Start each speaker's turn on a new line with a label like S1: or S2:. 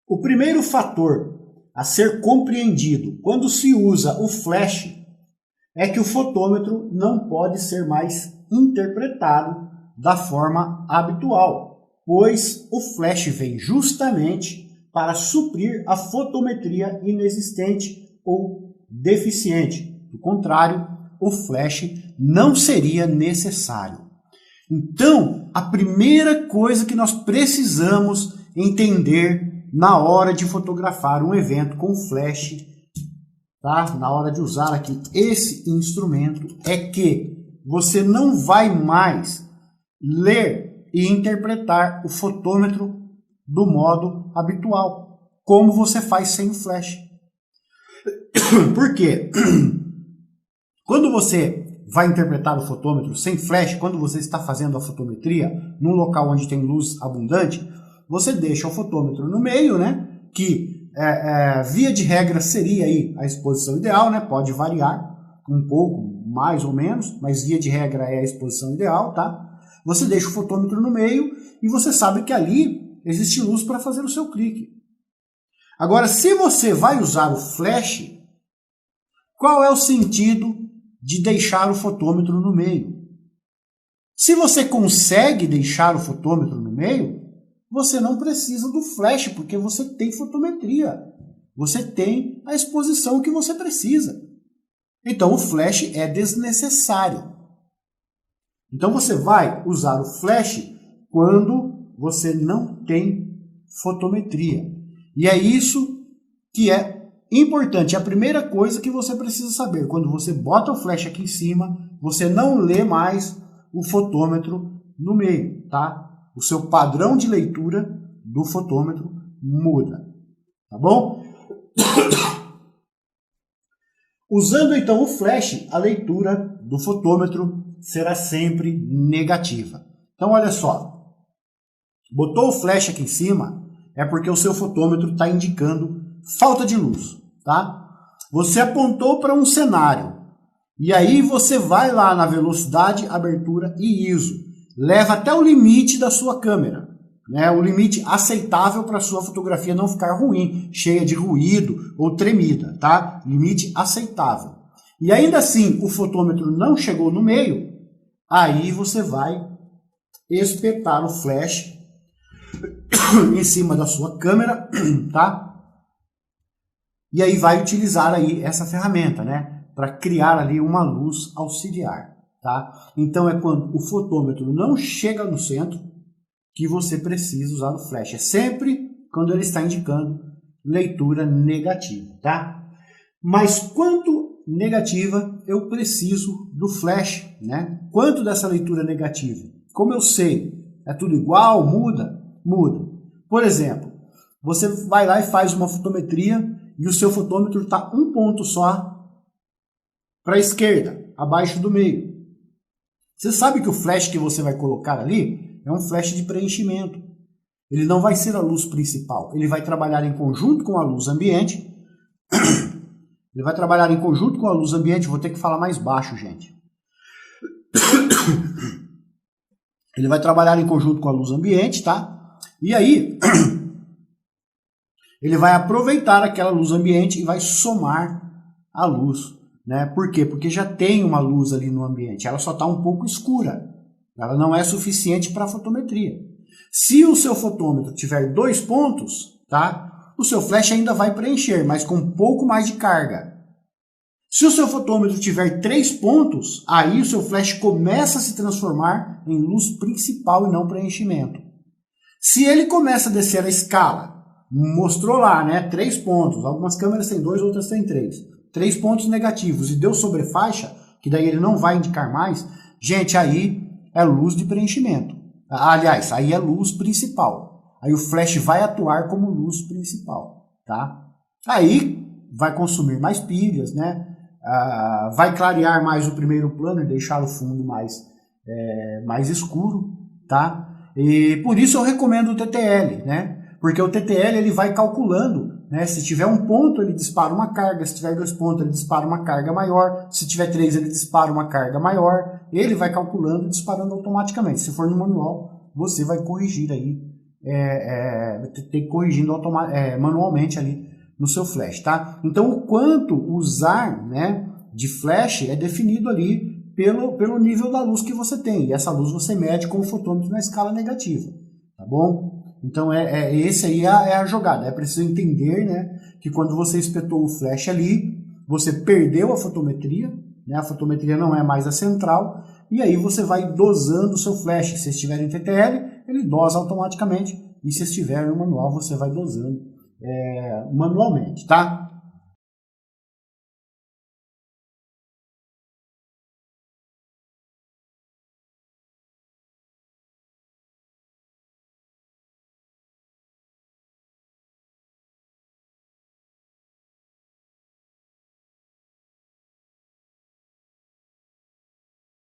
S1: O primeiro fator a ser compreendido quando se usa o flash é que o fotômetro não pode ser mais interpretado da forma habitual, pois o flash vem justamente para suprir a fotometria inexistente ou deficiente. Do contrário, o flash não seria necessário. Então, a primeira coisa que nós precisamos entender na hora de fotografar um evento com flash, tá? Na hora de usar aqui esse instrumento, é que você não vai mais ler e interpretar o fotômetro do modo habitual, como você faz sem o flash. Por quê? Quando você vai interpretar o fotômetro sem flash, quando você está fazendo a fotometria num local onde tem luz abundante, você deixa o fotômetro no meio, né? Que via de regra seria aí a exposição ideal, né? Pode variar um pouco, mais ou menos, mas via de regra é a exposição ideal, tá? Você deixa o fotômetro no meio e você sabe que ali existe luz para fazer o seu clique. Agora, se você vai usar o flash, qual é o sentido de deixar o fotômetro no meio? Se você consegue deixar o fotômetro no meio, você não precisa do flash, porque você tem fotometria. Você tem a exposição que você precisa. Então o flash é desnecessário. Então você vai usar o flash quando você não tem fotometria. E é isso que é importante. A primeira coisa que você precisa saber, quando você bota o flash aqui em cima, você não lê mais o fotômetro no meio, tá? O seu padrão de leitura do fotômetro muda, tá bom? Usando então o flash, a leitura do fotômetro será sempre negativa. Então olha só, botou o flash aqui em cima, é porque o seu fotômetro está indicando falta de luz, tá? Você apontou para um cenário, e aí você vai lá na velocidade, abertura e ISO. Leva até o limite da sua câmera, né? O limite aceitável para a sua fotografia não ficar ruim, cheia de ruído ou tremida, tá? Limite aceitável. E ainda assim o fotômetro não chegou no meio, aí você vai espetar o flash em cima da sua câmera, tá? E aí vai utilizar aí essa ferramenta, né? Para criar ali uma luz auxiliar. Tá? Então é quando o fotômetro não chega no centro que você precisa usar o flash. É sempre quando ele está indicando leitura negativa. Tá? Mas quanto negativa eu preciso do flash? Né? Quanto dessa leitura negativa? Como eu sei? É tudo igual? Muda? Muda. Por exemplo, você vai lá e faz uma fotometria e o seu fotômetro está um ponto só para a esquerda, abaixo do meio. Você sabe que o flash que você vai colocar ali é um flash de preenchimento. Ele não vai ser a luz principal. Ele vai trabalhar em conjunto com a luz ambiente. Ele vai trabalhar em conjunto com a luz ambiente. Vou ter que falar mais baixo, gente. Ele vai trabalhar em conjunto com a luz ambiente, tá? E aí, ele vai aproveitar aquela luz ambiente e vai somar a luz. Né? Por quê? Porque já tem uma luz ali no ambiente, ela só está um pouco escura, ela não é suficiente para a fotometria. Se o seu fotômetro tiver 2 pontos, tá? O seu flash ainda vai preencher, mas com um pouco mais de carga. Se o seu fotômetro tiver 3 pontos, aí o seu flash começa a se transformar em luz principal e não preenchimento. Se ele começa a descer a escala, mostrou lá, né? 3 pontos, algumas câmeras têm 2, outras têm 3. 3 pontos negativos e deu sobrefaixa, que daí ele não vai indicar mais, gente, aí é luz de preenchimento. Aliás, aí é luz principal. Aí o flash vai atuar como luz principal, tá? Aí vai consumir mais pilhas, né? Vai clarear mais o primeiro plano e deixar o fundo mais escuro, tá? E por isso eu recomendo o TTL, né? Porque o TTL ele vai calculando, né? Se tiver um ponto, ele dispara uma carga. Se tiver 2 pontos, ele dispara uma carga maior. Se tiver 3, ele dispara uma carga maior. Ele vai calculando e disparando automaticamente. Se for no manual, você vai corrigir aí ter que corrigindo manualmente ali no seu flash, tá? Então o quanto usar, né, de flash é definido ali pelo nível da luz que você tem, e essa luz você mede com o fotômetro na escala negativa, tá bom? Então esse aí é a jogada, é preciso entender, né, que quando você espetou o flash ali, você perdeu a fotometria, né, a fotometria não é mais a central, e aí você vai dosando o seu flash. Se estiver em TTL, ele dosa automaticamente, e se estiver no manual, você vai dosando manualmente, tá?